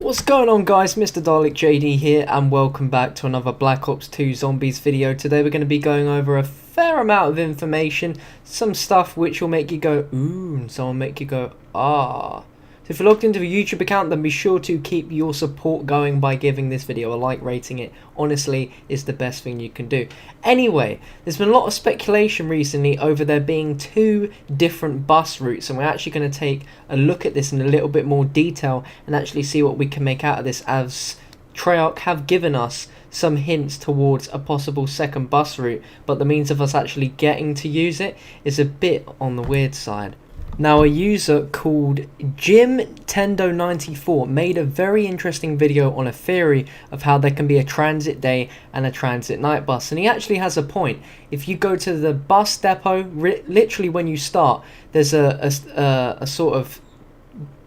What's going on, guys? MrDalekJD here, and welcome back to another Black Ops 2 Zombies video. Today we're going to be going over a fair amount of information, some stuff which will make you go ooh, and some will make you go ah. So if you're logged into a YouTube account, then be sure to keep your support going by giving this video a like, rating it. Honestly, it's the best thing you can do. Anyway, there's been a lot of speculation recently over there being two different bus routes, and we're actually going to take a look at this in a little bit more detail and actually see what we can make out of this, as Treyarch have given us some hints towards a possible second bus route, but the means of us actually getting to use it is a bit on the weird side. Now, a user called JimTendo94 made a very interesting video on a theory of how there can be a transit day and a transit night bus, and he actually has a point. If you go to the bus depot, literally when you start, there's a sort of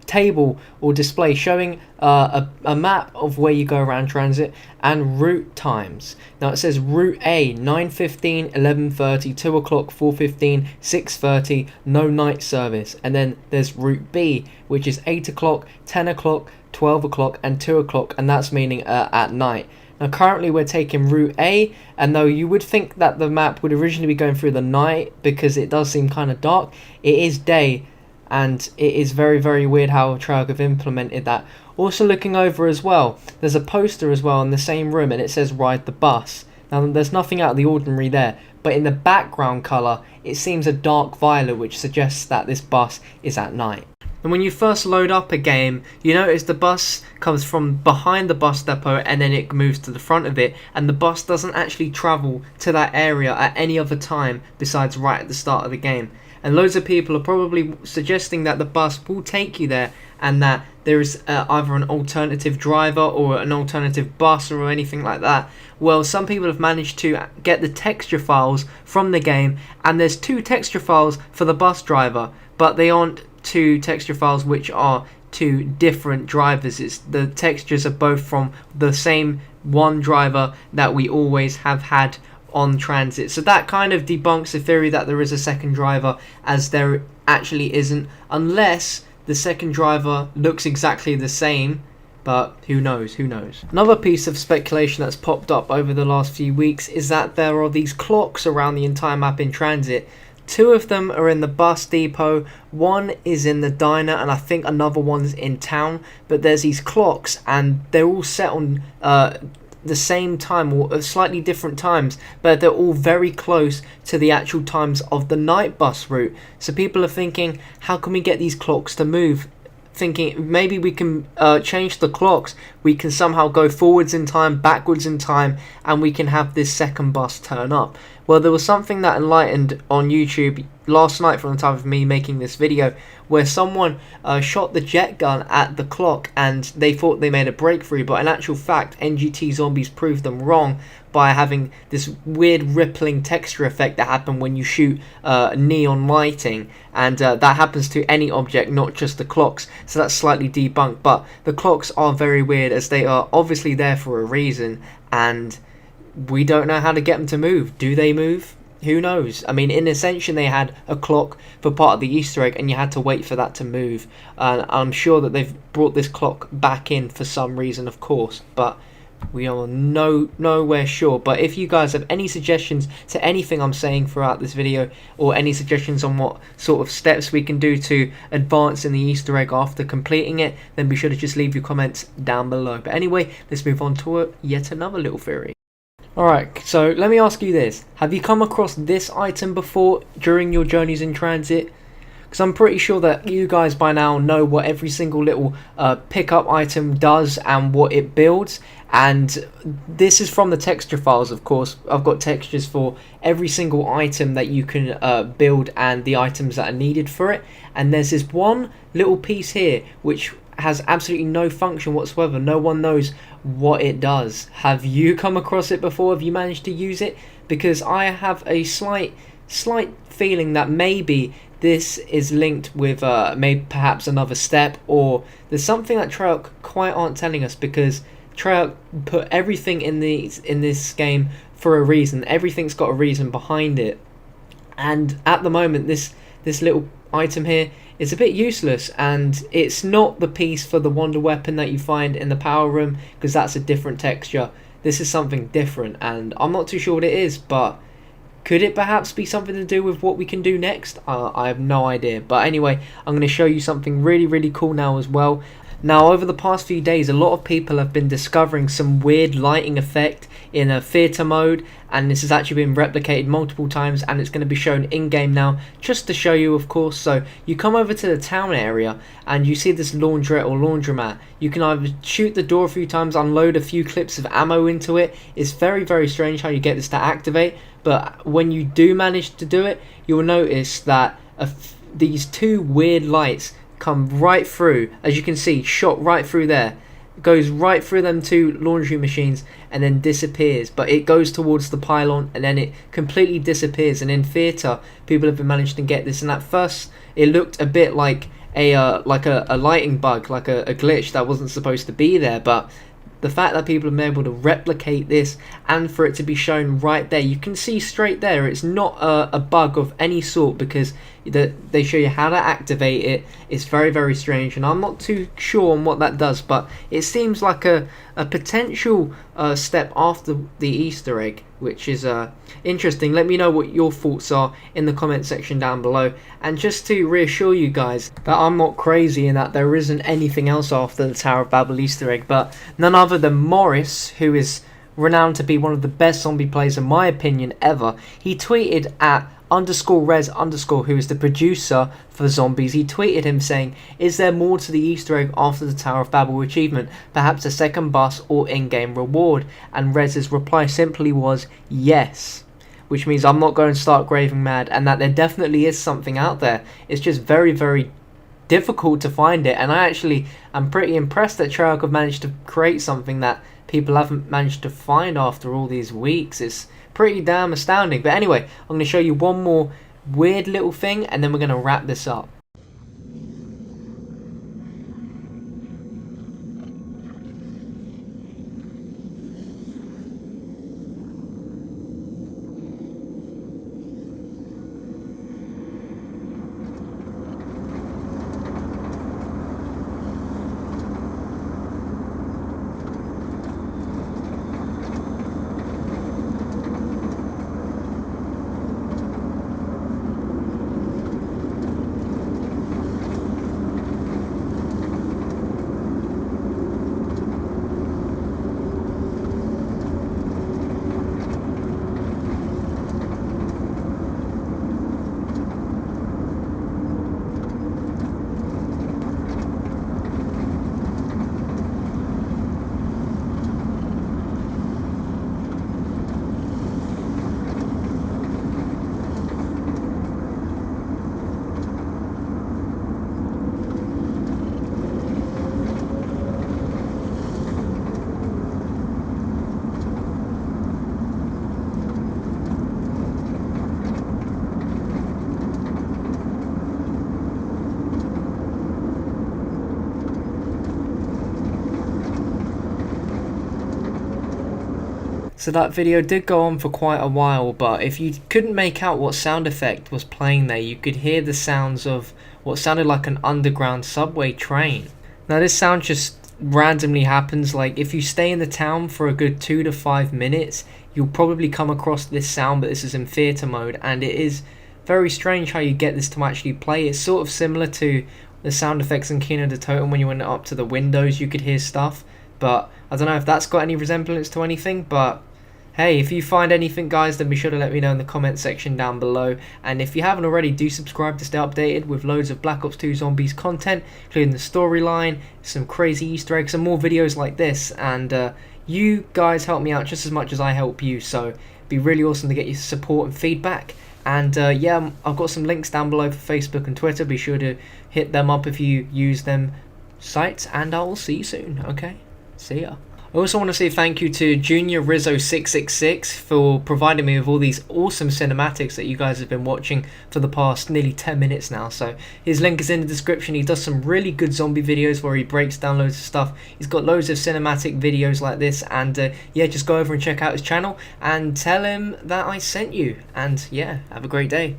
table or display showing a map of where you go around transit and route times. Now it says route A 9:15, 11:30, 2 o'clock, 4:15, 6:30, no night service, and then there's route B, which is 8 o'clock, 10 o'clock, 12 o'clock and 2 o'clock, and that's meaning at night. Now currently we're taking route A, and though you would think that the map would originally be going through the night because it does seem kind of dark, it is day. And it is very, very weird how Treyarch have implemented that. Also looking over as well, there's a poster as well in the same room, and it says ride the bus. Now there's nothing out of the ordinary there, but in the background colour it seems a dark violet, which suggests that this bus is at night. And when you first load up a game, you notice the bus comes from behind the bus depot and then it moves to the front of it, and the bus doesn't actually travel to that area at any other time besides right at the start of the game. And loads of people are probably suggesting that the bus will take you there, and that there is either an alternative driver or an alternative bus or anything like that. Well, some people have managed to get the texture files from the game, and there's two texture files for the bus driver, but they aren't two texture files which are two different drivers. The textures are both from the same one driver that we always have had on transit. So that kind of debunks the theory that there is a second driver, as there actually isn't, unless the second driver looks exactly the same. But who knows, who knows. Another piece of speculation that's popped up over the last few weeks is that there are these clocks around the entire map in transit. Two of them are in the bus depot, one is in the diner, and I think another one's in town. But there's these clocks, and they're all set on the same time, or slightly different times, but they're all very close to the actual times of the night bus route. So people are thinking, how can we get these clocks to move? Thinking maybe we can change the clocks, we can somehow go forwards in time, backwards in time, and we can have this second bus turn up. Well, there was something that enlightened on YouTube last night from the time of me making this video, where someone shot the jet gun at the clock and they thought they made a breakthrough, but in actual fact NGT Zombies proved them wrong by having this weird rippling texture effect that happened when you shoot neon lighting, and that happens to any object, not just the clocks. So that's slightly debunked, but the clocks are very weird, as they are obviously there for a reason, and we don't know how to get them to move. Do they move? Who knows? I mean, in Ascension they had a clock for part of the Easter egg, and you had to wait for that to move. I'm sure that they've brought this clock back in for some reason, of course, but we are nowhere sure. But if you guys have any suggestions to anything I'm saying throughout this video, or any suggestions on what sort of steps we can do to advance in the Easter egg after completing it, then be sure to just leave your comments down below. But anyway, let's move on to yet another little theory. Alright, so let me ask you this. Have you come across this item before during your journeys in transit? Because I'm pretty sure that you guys by now know what every single little pickup item does and what it builds. And this is from the texture files, of course. I've got textures for every single item that you can build and the items that are needed for it. And there's this one little piece here which has absolutely no function whatsoever. No one knows what it does. Have you come across it before? Have you managed to use it? Because I have a slight feeling that maybe this is linked with maybe perhaps another step, or there's something that Treyarch quite aren't telling us, because Treyarch put everything in this game for a reason. Everything's got a reason behind it, and at the moment this this little item here is a bit useless, and it's not the piece for the wonder weapon that you find in the power room, because that's a different texture. This is something different, and I'm not too sure what it is, but could it perhaps be something to do with what we can do next? I have no idea. But anyway, I'm going to show you something really cool now as well. Now, over the past few days, a lot of people have been discovering some weird lighting effect in a theatre mode, and this has actually been replicated multiple times, and it's going to be shown in-game now, just to show you, of course. So you come over to the town area, and you see this laundrette or laundromat. You can either shoot the door a few times, unload a few clips of ammo into it. It's very strange how you get this to activate, but when you do manage to do it, you'll notice that these two weird lights come right through, as you can see, shot right through there. It goes right through them two laundry machines and then disappears, but it goes towards the pylon and then it completely disappears. And in theatre, people have been managed to get this, and at first it looked a bit like a lighting bug, like a glitch that wasn't supposed to be there, but the fact that people have been able to replicate this and for it to be shown right there, you can see straight there, it's not a bug of any sort, because they show you how to activate it. It's very strange, and I'm not too sure on what that does, but it seems like a potential step after the Easter egg, which is interesting. Let me know what your thoughts are in the comment section down below, and just to reassure you guys that I'm not crazy and that there isn't anything else after the Tower of Babel Easter egg, but none other than Morris, who is renowned to be one of the best zombie players in my opinion ever, he tweeted at _res_, who is the producer for zombies. He tweeted him saying, "Is there more to the Easter egg after the Tower of Babel achievement? Perhaps a second bus or in-game reward?" And Rez's reply simply was, "Yes." Which means I'm not going to start raving mad, and that there definitely is something out there. It's just very difficult to find it, and I'm pretty impressed that Treyarch have managed to create something that people haven't managed to find after all these weeks. It's pretty damn astounding. But anyway, I'm going to show you one more weird little thing, and then we're going to wrap this up. So that video did go on for quite a while, but if you couldn't make out what sound effect was playing there, you could hear the sounds of what sounded like an underground subway train. Now this sound just randomly happens, like if you stay in the town for a good 2 to 5 minutes, you'll probably come across this sound, but this is in theatre mode, and it is very strange how you get this to actually play. It's sort of similar to the sound effects in Kino de Totem. When you went up to the windows you could hear stuff, but I don't know if that's got any resemblance to anything. But hey, if you find anything guys, then be sure to let me know in the comment section down below, and if you haven't already, do subscribe to stay updated with loads of Black Ops 2 Zombies content, including the storyline, some crazy Easter eggs, and more videos like this. And you guys help me out just as much as I help you, so it'd be really awesome to get your support and feedback. And yeah, I've got some links down below for Facebook and Twitter. Be sure to hit them up if you use them sites, and I will see you soon. Okay, see ya. I also want to say thank you to Junior Rizzo 666 for providing me with all these awesome cinematics that you guys have been watching for the past nearly 10 minutes now. So his link is in the description. He does some really good zombie videos where he breaks down loads of stuff. He's got loads of cinematic videos like this, and yeah, just go over and check out his channel and tell him that I sent you. And yeah, have a great day.